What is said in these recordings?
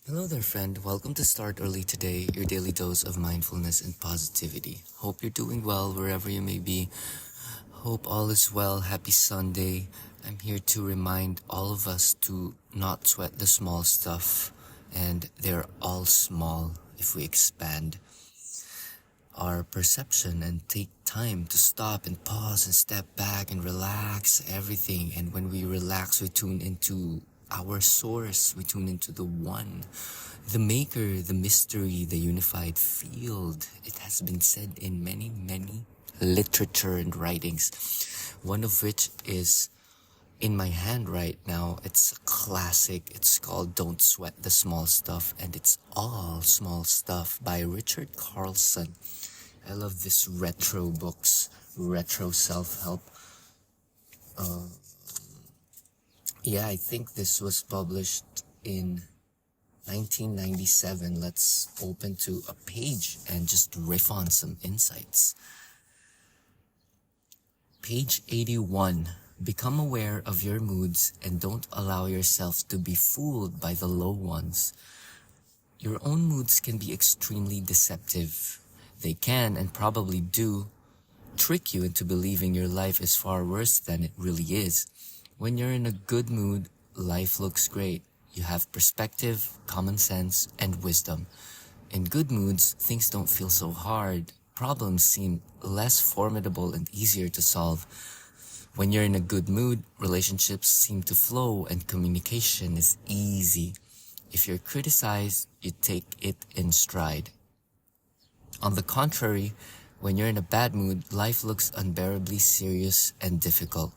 Hello there, friend. Welcome to Start Early Today, your daily dose of mindfulness and positivity. Hope you're doing well wherever you may be. Hope all is well. Happy Sunday. I'm here to remind all of us to not sweat the small stuff, and they're all small if we expand our perception and take time to stop and pause and step back and relax everything. And when we relax, we tune into our source, we tune into the one, the maker, the mystery, the unified field. It has been said in many literature and writings, one of which is in my hand right now. It's a classic. It's called Don't Sweat the Small Stuff, and it's all small stuff by Richard Carlson. I love this retro books, retro self-help. I think this was published in 1997. Let's open to a page and just riff on some insights. Page 81. Become aware of your moods and don't allow yourself to be fooled by the low ones. Your own moods can be extremely deceptive. They can, and probably do, trick you into believing your life is far worse than it really is. When you're in a good mood, life looks great. You have perspective, common sense, and wisdom. In good moods, things don't feel so hard. Problems seem less formidable and easier to solve. When you're in a good mood, relationships seem to flow and communication is easy. If you're criticized, you take it in stride. On the contrary, when you're in a bad mood, life looks unbearably serious and difficult.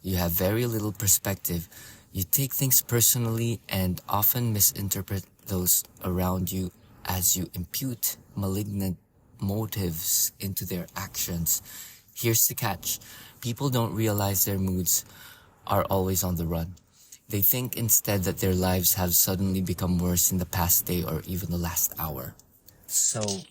You have very little perspective. You take things personally and often misinterpret those around you as you impute malignant motives into their actions. Here's the catch. People don't realize their moods are always on the run. They think instead that their lives have suddenly become worse in the past day or even the last hour. So,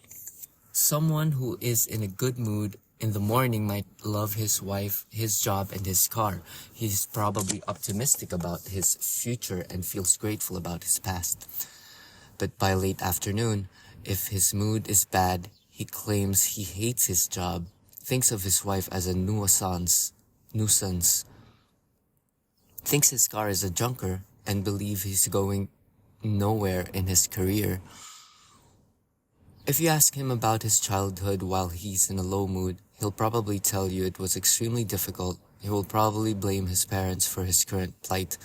someone who is in a good mood in the morning might love his wife, his job, and his car. He's probably optimistic about his future and feels grateful about his past. But by late afternoon, if his mood is bad, he claims he hates his job, thinks of his wife as a nuisance, thinks his car is a junker, and believes he's going nowhere in his career. If you ask him about his childhood while he's in a low mood, he'll probably tell you it was extremely difficult. He will probably blame his parents for his current plight.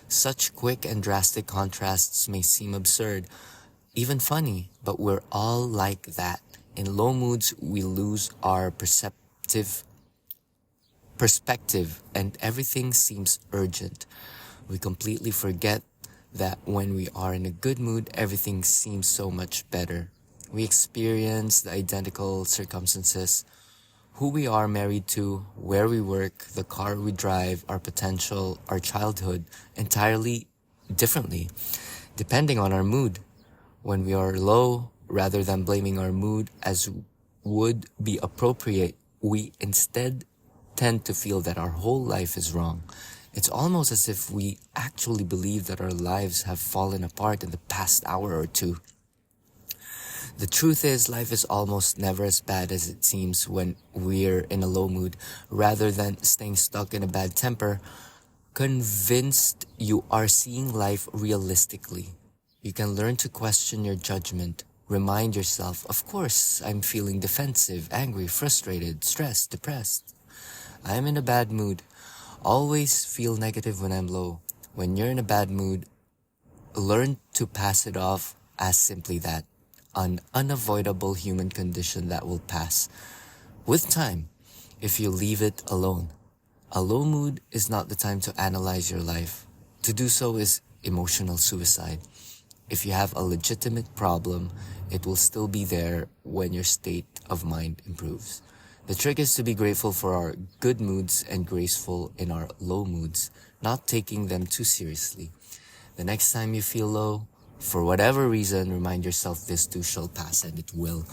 Such quick and drastic contrasts may seem absurd, even funny, but we're all like that. In low moods, we lose our perspective and everything seems urgent. We completely forget that when we are in a good mood, everything seems so much better. We experience the identical circumstances, who we are married to, where we work, the car we drive, our potential, our childhood, entirely differently, depending on our mood. When we are low, rather than blaming our mood as would be appropriate, we instead tend to feel that our whole life is wrong. It's almost as if we actually believe that our lives have fallen apart in the past hour or two. The truth is, life is almost never as bad as it seems when we're in a low mood. Rather than staying stuck in a bad temper, convinced you are seeing life realistically. You can learn to question your judgment. Remind yourself, of course, I'm feeling defensive, angry, frustrated, stressed, depressed. I'm in a bad mood. Always feel negative when I'm low. When you're in a bad mood, learn to pass it off as simply that. An unavoidable human condition that will pass with time if you leave it alone. A low mood is not the time to analyze your life. To do so is emotional suicide. If you have a legitimate problem, it will still be there when your state of mind improves. The trick is to be grateful for our good moods and graceful in our low moods, not taking them too seriously. The next time you feel low, for whatever reason, remind yourself this too shall pass, and it will.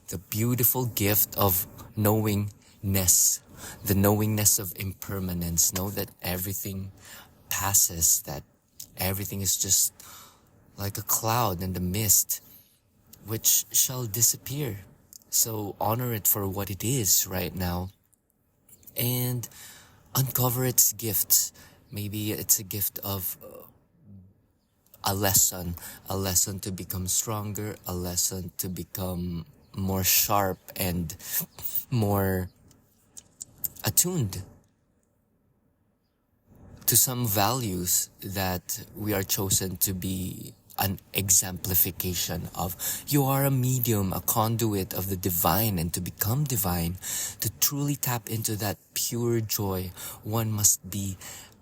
The beautiful gift of knowingness, the knowingness of impermanence. Know that everything passes, that everything is just like a cloud in the mist, which shall disappear. So honor it for what it is right now and uncover its gifts. Maybe it's a gift of a lesson to become stronger, a lesson to become more sharp and more attuned to some values that we are chosen to be an exemplification of. You are a medium, a conduit of the divine, and to become divine, to truly tap into that pure joy, one must be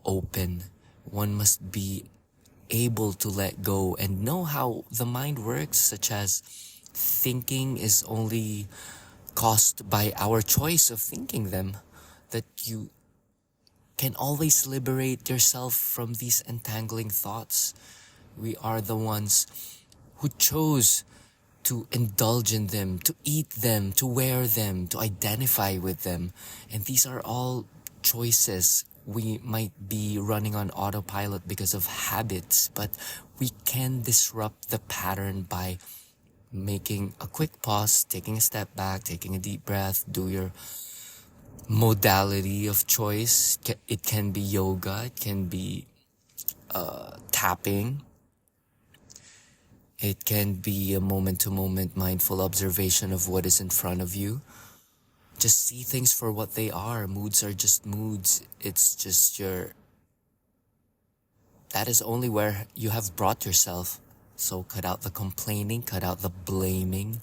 open. One must be able to let go and know how the mind works, such as thinking is only caused by our choice of thinking them, that you can always liberate yourself from these entangling thoughts. We are the ones who chose to indulge in them, to eat them, to wear them, to identify with them. And these are all choices. We might be running on autopilot because of habits, but we can disrupt the pattern by making a quick pause, taking a step back, taking a deep breath, do your modality of choice. It can be yoga, it can be tapping, it can be a moment-to-moment mindful observation of what is in front of you. Just see things for what they are. Moods are just moods. It's just that is only where you have brought yourself. So cut out the complaining, cut out the blaming.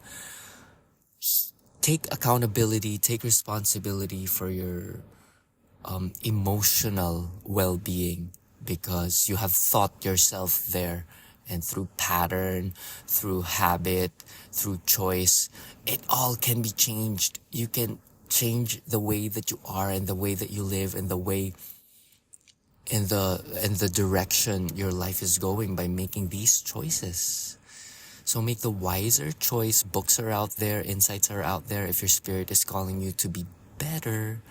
Take accountability, take responsibility for your emotional well-being, because you have thought yourself there, and through pattern, through habit, through choice, it all can be changed. You can change the way that you are and the way that you live and the way in the direction your life is going by making these choices. So make the wiser choice. Books are out there, insights are out there. If your spirit is calling you to be better,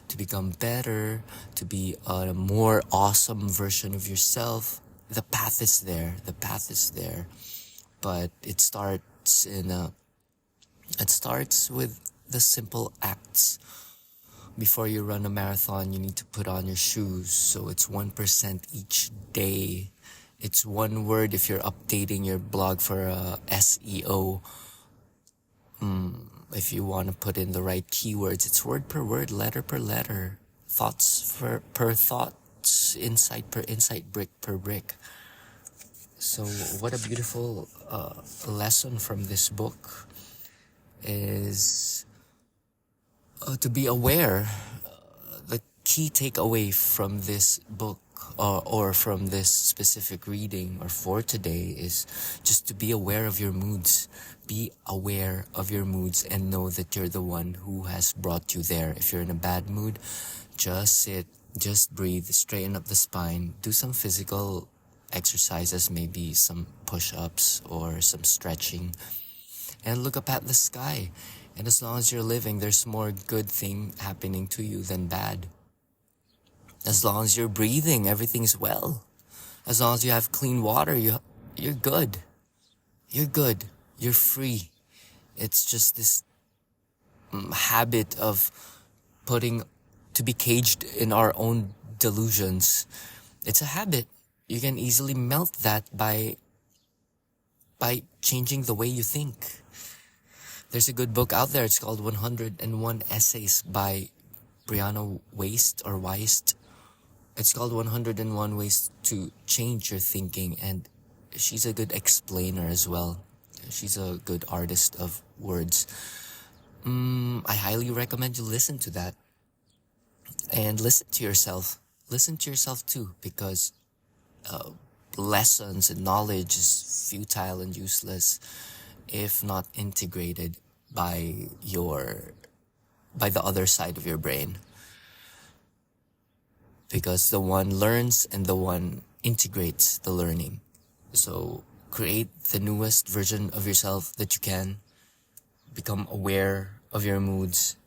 to become better, to be a more awesome version of yourself, the path is there. The path is there. But it starts with the simple acts. Before you run a marathon, you need to put on your shoes. So it's 1% each day. It's one word if you're updating your blog for SEO. If you want to put in the right keywords, it's word per word, letter per letter, thoughts per thoughts, insight per insight, brick per brick. So what a beautiful lesson from this book is to be aware. The key takeaway from this book or from this specific reading or for today is just to be aware of your moods. Be aware of your moods and know that you're the one who has brought you there. If you're in a bad mood, just sit, just breathe, straighten up the spine, do some physical exercises, maybe some push-ups or some stretching, and look up at the sky. And as long as you're living, there's more good thing happening to you than bad. As long as you're breathing, everything's well. As long as you have clean water, you're good. You're good. You're free. It's just this habit of to be caged in our own delusions. It's a habit. You can easily melt that by changing the way you think. There's a good book out there. It's called 101 Essays by Brianna Wiest. It's called 101 Ways to Change Your Thinking, and she's a good explainer as well. She's a good artist of words. I highly recommend you listen to that. And listen to yourself. Listen to yourself too, because lessons and knowledge is futile and useless if not integrated by the other side of your brain. Because the one learns and the one integrates the learning. So create the newest version of yourself that you can. Become aware of your moods.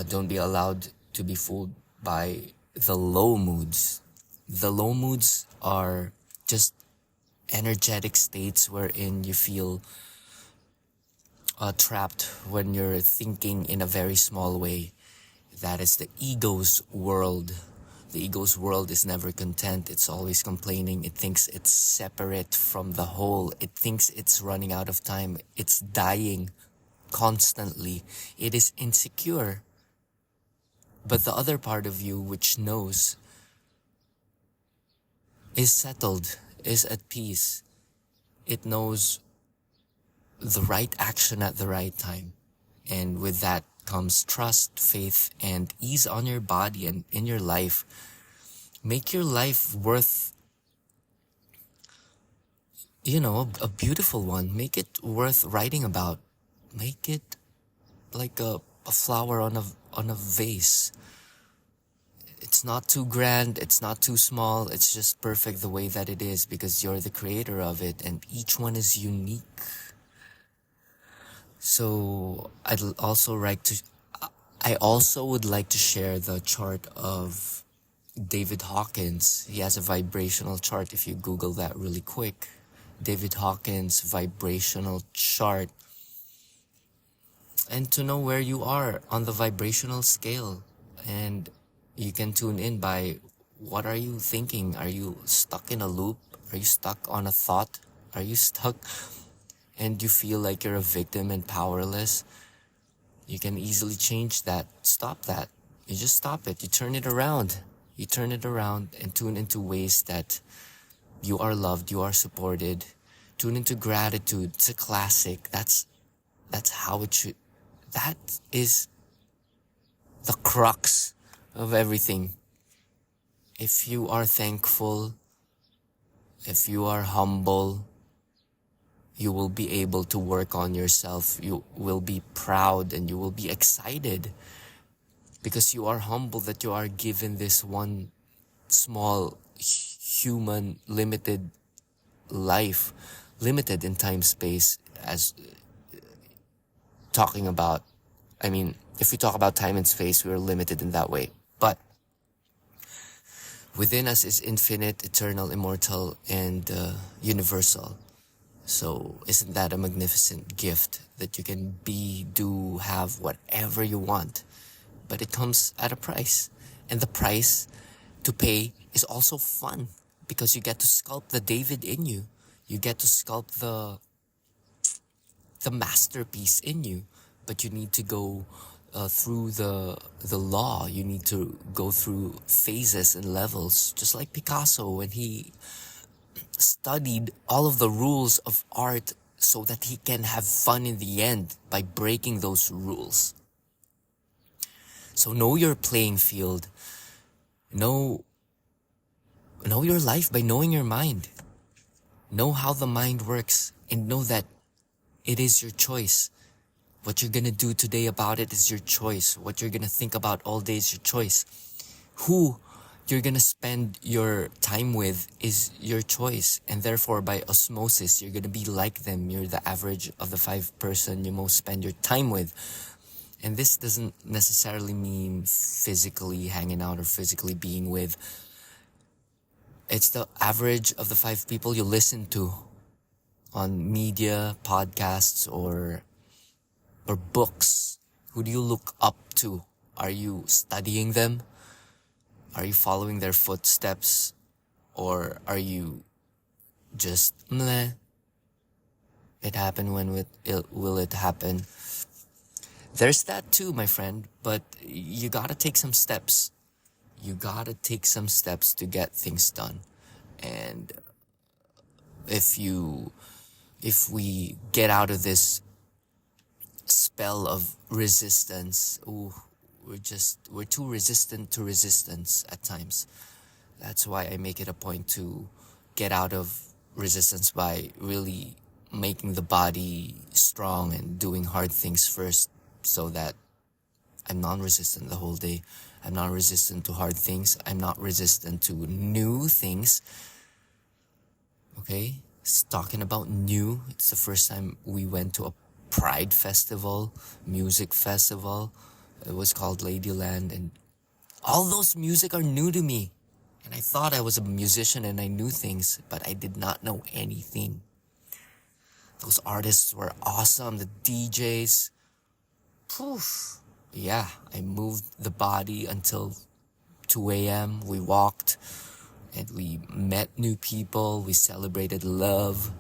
Don't be allowed to be fooled by the low moods. The low moods are just energetic states wherein you feel trapped when you're thinking in a very small way. That is the ego's world. The ego's world is never content. It's always complaining. It thinks it's separate from the whole. It thinks it's running out of time. It's dying constantly. It is insecure. But the other part of you, which knows, is settled, is at peace. It knows the right action at the right time. And with that comes trust, faith, and ease on your body and in your life. Make your life worth, a beautiful one. Make it worth writing about. Make it like a flower on a vase. It's not too grand, it's not too small, it's just perfect the way that it is because you're the creator of it and each one is unique. So I also would like to share the chart of David Hawkins. He has a vibrational chart if you Google that really quick. David Hawkins vibrational chart. And to know where you are on the vibrational scale. And you can tune in by what are you thinking? Are you stuck in a loop? Are you stuck on a thought? Are you stuck and you feel like you're a victim and powerless? You can easily change that. Stop that. You just stop it. You turn it around. You turn it around and tune into ways that you are loved, you are supported. Tune into gratitude. It's a classic. That's how it should. That is the crux of everything. If you are thankful, if you are humble, you will be able to work on yourself. You will be proud and you will be excited because you are humble that you are given this one small human limited life, limited in time space. As talking about, if we talk about time and space, we are limited in that way. But within us is infinite, eternal, immortal, and universal. So isn't that a magnificent gift that you can be, do, have whatever you want? But it comes at a price. And the price to pay is also fun because you get to sculpt the David in you. You get to sculpt the masterpiece in you. But you need to go through the law. You need to go through phases and levels. Just like Picasso when he studied all of the rules of art so that he can have fun in the end by breaking those rules. So know your playing field. Know your life by knowing your mind. Know how the mind works and know that it is your choice. What you're gonna do today about it is your choice. What you're gonna think about all day is your choice. Who you're gonna spend your time with is your choice. And therefore, by osmosis, you're gonna be like them. You're the average of the 5 person you most spend your time with. And this doesn't necessarily mean physically hanging out or physically being with. It's the average of the 5 people you listen to on media, podcasts, or books. Who do you look up to? Are you studying them? Are you following their footsteps? Or are you just, meh, it happened when will it happen? There's that too, my friend, but you gotta take some steps. You gotta take some steps to get things done. And if we get out of this spell of resistance, we're too resistant to resistance at times. That's why I make it a point to get out of resistance by really making the body strong and doing hard things first so that I'm non-resistant the whole day. I'm not resistant to hard things. I'm not resistant to new things. Okay? Talking about new, it's the first time we went to a Pride festival, music festival. It was called Ladyland, and all those music are new to me. And I thought I was a musician and I knew things, but I did not know anything. Those artists were awesome, the DJs. Poof. Yeah, I moved the body until 2 a.m. We walked and we met new people. We celebrated love.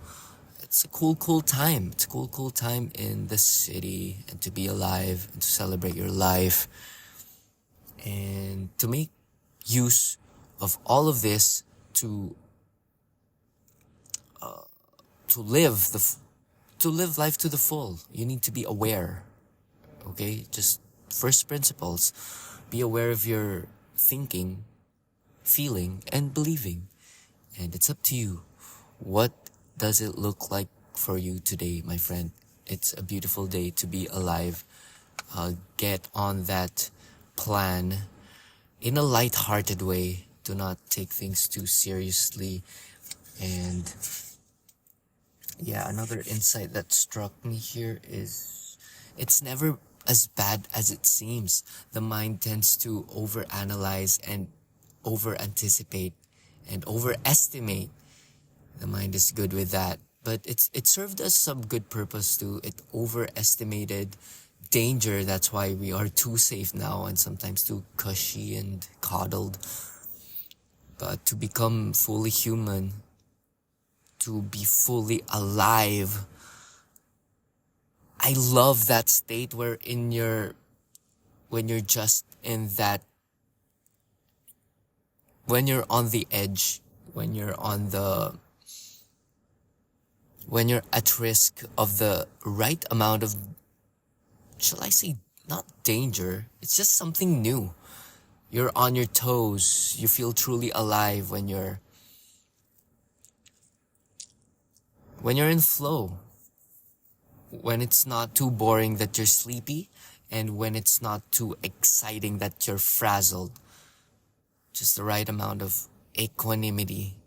It's a cool time. It's a cool time in the city and to be alive and to celebrate your life and to make use of all of this to to live the to live life to the full. You need to be aware. Okay, just first principles. Be aware of your thinking, feeling, and believing. And it's up to you. What does it look like for you today, my friend? It's a beautiful day to be alive. Get on that plan in a light-hearted way. Do not take things too seriously. And yeah, another insight that struck me here is it's never as bad as it seems. The mind tends to overanalyze and over-anticipate and overestimate. The mind is good with that. But it served us some good purpose too. It overestimated danger. That's why we are too safe now and sometimes too cushy and coddled. But to become fully human, to be fully alive, I love that state where when you're just in that, when you're on the edge, when you're at risk of the right amount of, shall I say, not danger, it's just something new. You're on your toes. You feel truly alive when you're in flow. When it's not too boring that you're sleepy, and when it's not too exciting that you're frazzled. Just the right amount of equanimity,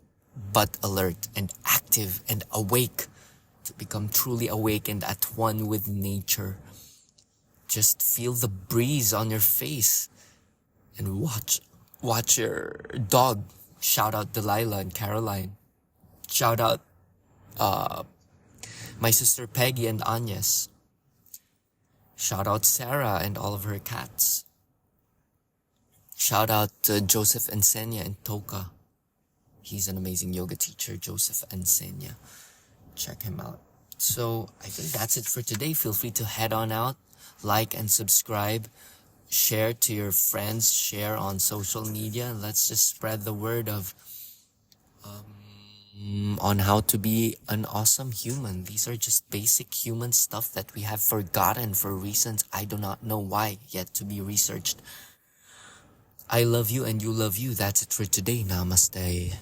but alert and active and awake, to become truly awake and at one with nature. Just feel the breeze on your face and watch your dog. Shout out Delilah and Caroline. Shout out my sister Peggy and Agnes. Shout out Sarah and all of her cats. Shout out to Joseph Ensenya and Toka. He's an amazing yoga teacher, Joseph Ensenya. Check him out. So I think that's it for today. Feel free to head on out, like and subscribe, share to your friends, share on social media, and let's just spread the word of on how to be an awesome human. These are just basic human stuff that we have forgotten for reasons I do not know why yet to be researched. I love you and you love you. That's it for today. Namaste.